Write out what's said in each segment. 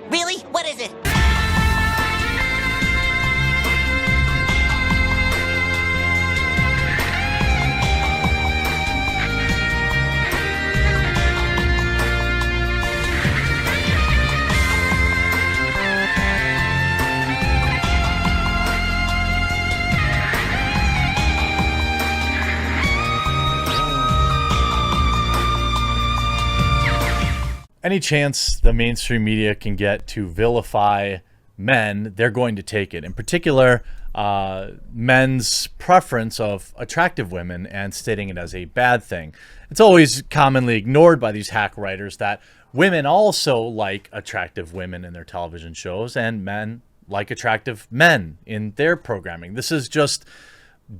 Really? What is it? Any chance the mainstream media can get to vilify men, they're going to take it. In particular, men's preference of attractive women and stating it as a bad thing. It's always commonly ignored by these hack writers that women also like attractive women in their television shows and men like attractive men in their programming. This is just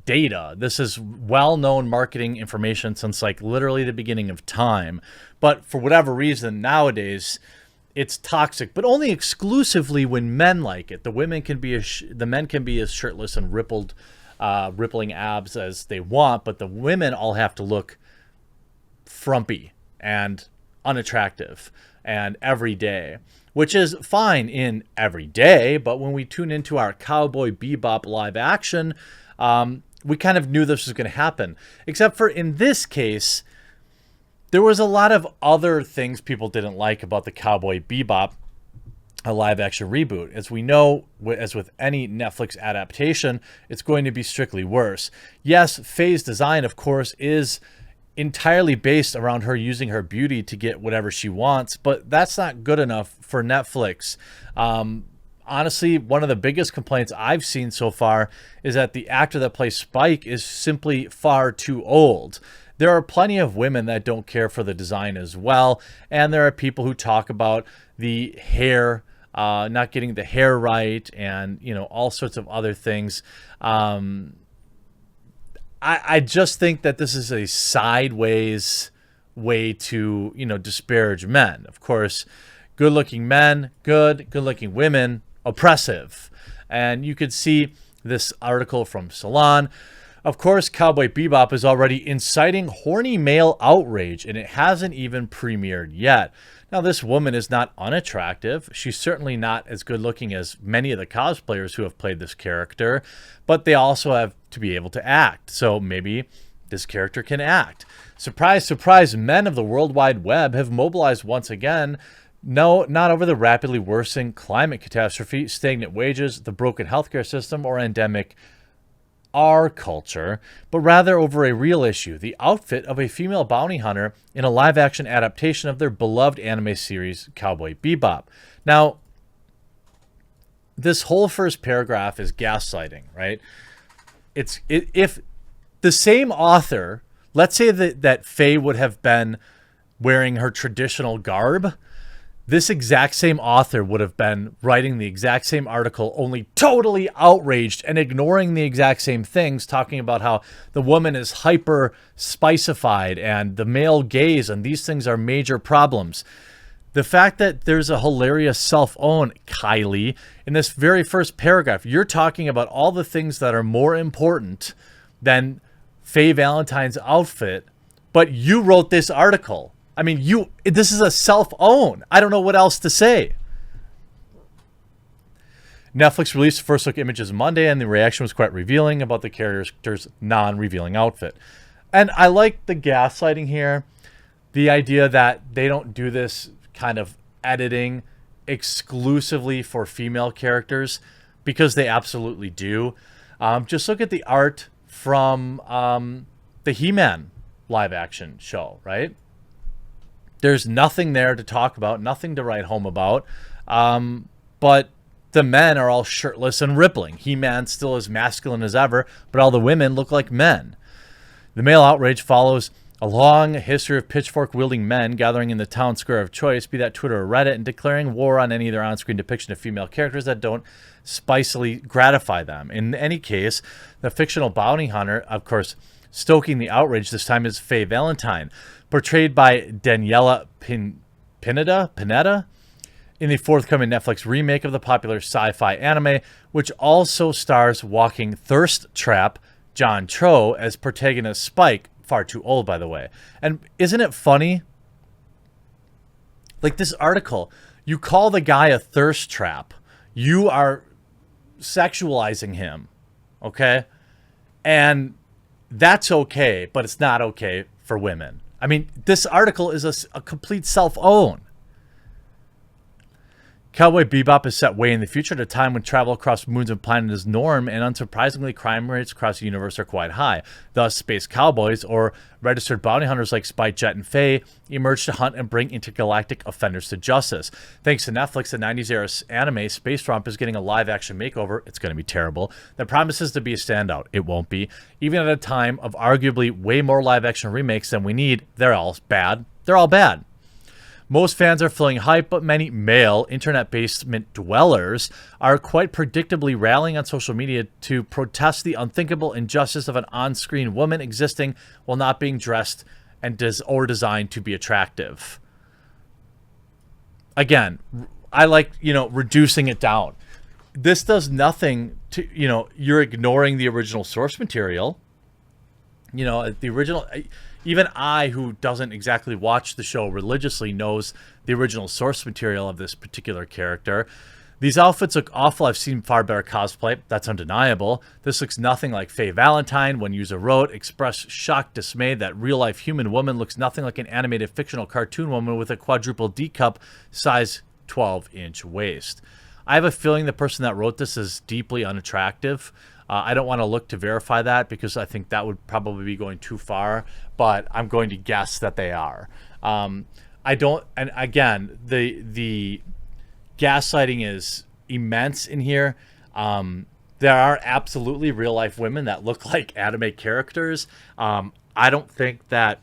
data. This is well-known marketing information since like literally the beginning of time. But for whatever reason, nowadays, it's toxic, but only exclusively when men like it. The women can be the men can be as shirtless and rippling abs as they want, but the women all have to look frumpy and unattractive and everyday, which is fine in every day. But when we tune into our Cowboy Bebop live action, we kind of knew this was going to happen, except for in this case, there was a lot of other things people didn't like about the Cowboy Bebop, a live action reboot. As we know, as with any Netflix adaptation, it's going to be strictly worse. Yes, Faye's design, of course, is entirely based around her using her beauty to get whatever she wants, but that's not good enough for Netflix. Honestly, one of the biggest complaints I've seen so far is that the actor that plays Spike is simply far too old. There are plenty of women that don't care for the design as well, and there are people who talk about the hair, not getting the hair right, and all sorts of other things. I just think that this is a sideways way to disparage men. Of course, good-looking men, good-looking women, oppressive. And you could see this article from Salon. Of course, Cowboy Bebop is already inciting horny male outrage, and it hasn't even premiered yet. Now, this woman is not unattractive. She's certainly not as good looking as many of the cosplayers who have played this character, but they also have to be able to act. So maybe this character can act. Surprise, surprise, men of the World Wide Web have mobilized once again. No, not over the rapidly worsening climate catastrophe, stagnant wages, the broken healthcare system, or endemic our culture, but rather over a real issue, the outfit of a female bounty hunter in a live-action adaptation of their beloved anime series, Cowboy Bebop. Now, this whole first paragraph is gaslighting, right? If the same author, let's say that Faye would have been wearing her traditional garb, this exact same author would have been writing the exact same article, only totally outraged and ignoring the exact same things, talking about how the woman is hyper spicified and the male gaze, and these things are major problems. The fact that there's a hilarious self-own, Kylie, in this very first paragraph, you're talking about all the things that are more important than Faye Valentine's outfit, but you wrote this article. I mean, this is a self-own. I don't know what else to say. Netflix released first look images Monday, and the reaction was quite revealing about the character's non-revealing outfit. And I like the gaslighting here. The idea that they don't do this kind of editing exclusively for female characters, because they absolutely do. Just look at the art from the He-Man live action show, right? There's nothing there to talk about, nothing to write home about. But the men are all shirtless and rippling. He-Man still as masculine as ever, but all the women look like men. The male outrage follows a long history of pitchfork-wielding men gathering in the town square of choice, be that Twitter or Reddit, and declaring war on any of their on-screen depiction of female characters that don't spicily gratify them. In any case, the fictional bounty hunter, of course, stoking the outrage this time is Faye Valentine, portrayed by Daniela Pineda in the forthcoming Netflix remake of the popular sci-fi anime, which also stars walking thirst trap John Cho as protagonist Spike. Far too old, by the way. And isn't it funny? Like this article, You call the guy a thirst trap. You are sexualizing him, okay? And that's okay, but it's not okay for women. I mean, this article is a complete self-own. Cowboy Bebop is set way in the future at a time when travel across moons and planets is norm, and unsurprisingly, crime rates across the universe are quite high. Thus, space cowboys, or registered bounty hunters like Spike, Jet, and Faye, emerge to hunt and bring intergalactic offenders to justice. Thanks to Netflix, the 90s era anime Space Romp is getting a live-action makeover. It's going to be terrible. That promises to be a standout. It won't be. Even at a time of arguably way more live-action remakes than we need, they're all bad. They're all bad. Most fans are feeling hype, but many male internet basement dwellers are quite predictably rallying on social media to protest the unthinkable injustice of an on-screen woman existing while not being dressed and or designed to be attractive. Again, I like, reducing it down. This does nothing to, you're ignoring the original source material. The original... Even I, who doesn't exactly watch the show religiously, knows the original source material of this particular character. These outfits look awful. I've seen far better cosplay. That's undeniable. This looks nothing like Faye Valentine. One user wrote, expressed shocked dismay that real-life human woman looks nothing like an animated fictional cartoon woman with a quadruple D cup size 12-inch waist. I have a feeling the person that wrote this is deeply unattractive. I don't want to look to verify that because I think that would probably be going too far, but I'm going to guess that they are. I don't, and again, the gaslighting is immense in here. There are absolutely real life women that look like anime characters. I don't think that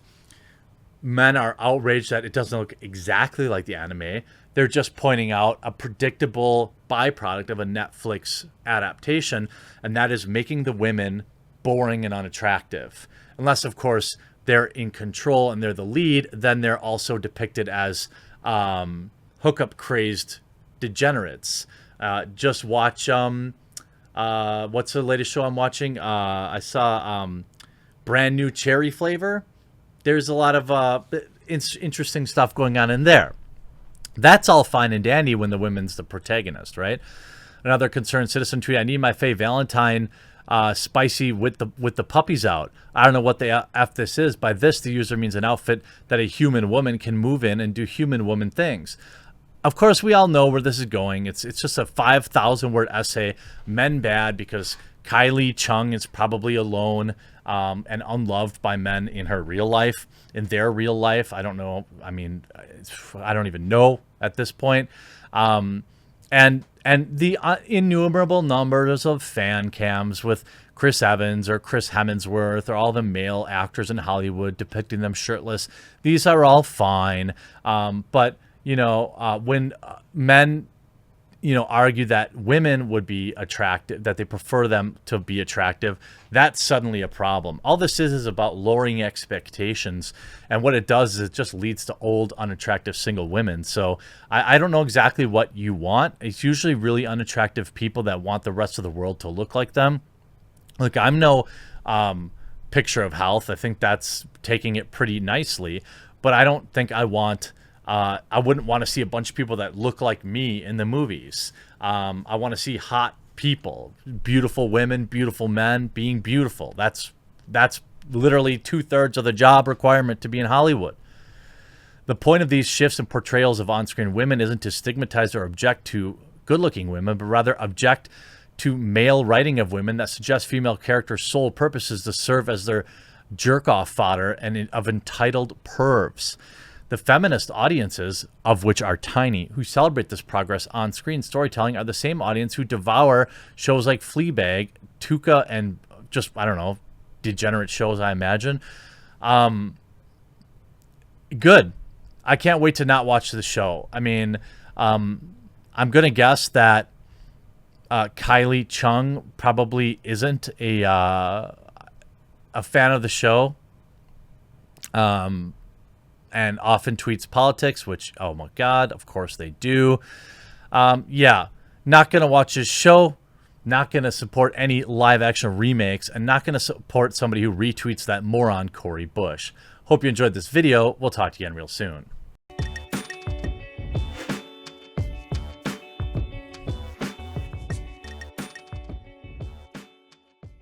men are outraged that it doesn't look exactly like the anime. They're just pointing out a predictable byproduct of a Netflix adaptation, and that is making the women boring and unattractive. Unless, of course, they're in control and they're the lead, then they're also depicted as hookup crazed degenerates. Just watch what's the latest show I'm watching? I saw Brand New Cherry Flavor. There's a lot of interesting stuff going on in there. That's all fine and dandy when the women's the protagonist, right? Another concerned citizen tweet: I need my Faye Valentine spicy with the puppies out. I don't know what the F this is. By this, the user means an outfit that a human woman can move in and do human woman things. Of course, we all know where this is going. It's just a 5,000-word essay. Men bad because Kylie Chung is probably alone and unloved by men in her real life, in their real life. I don't know. I mean, I don't even know at this point. And the innumerable numbers of fan cams with Chris Evans or Chris Hemsworth or all the male actors in Hollywood depicting them shirtless. These are all fine. But, when men, argue that women would be attractive, that they prefer them to be attractive, that's suddenly a problem. All this is about lowering expectations. And what it does is it just leads to old, unattractive single women. So I don't know exactly what you want. It's usually really unattractive people that want the rest of the world to look like them. Look, I'm no picture of health. I think that's taking it pretty nicely. But I don't think I want... I wouldn't want to see a bunch of people that look like me in the movies. I want to see hot people, beautiful women, beautiful men being beautiful. That's literally 2/3 of the job requirement to be in Hollywood. The point of these shifts and portrayals of on-screen women isn't to stigmatize or object to good-looking women, but rather object to male writing of women that suggests female characters' sole purpose is to serve as their jerk-off fodder and of entitled pervs. The feminist audiences, of which are tiny, who celebrate this progress on screen storytelling are the same audience who devour shows like Fleabag, Tuca, and just, I don't know, degenerate shows, I imagine. Good. I can't wait to not watch the show. I mean, I'm going to guess that Kylie Chung probably isn't a fan of the show. And often tweets politics, which, oh my God, of course they do. Yeah, not going to watch this show, not going to support any live-action remakes, and not going to support somebody who retweets that moron Corey Bush. Hope you enjoyed this video. We'll talk to you again real soon.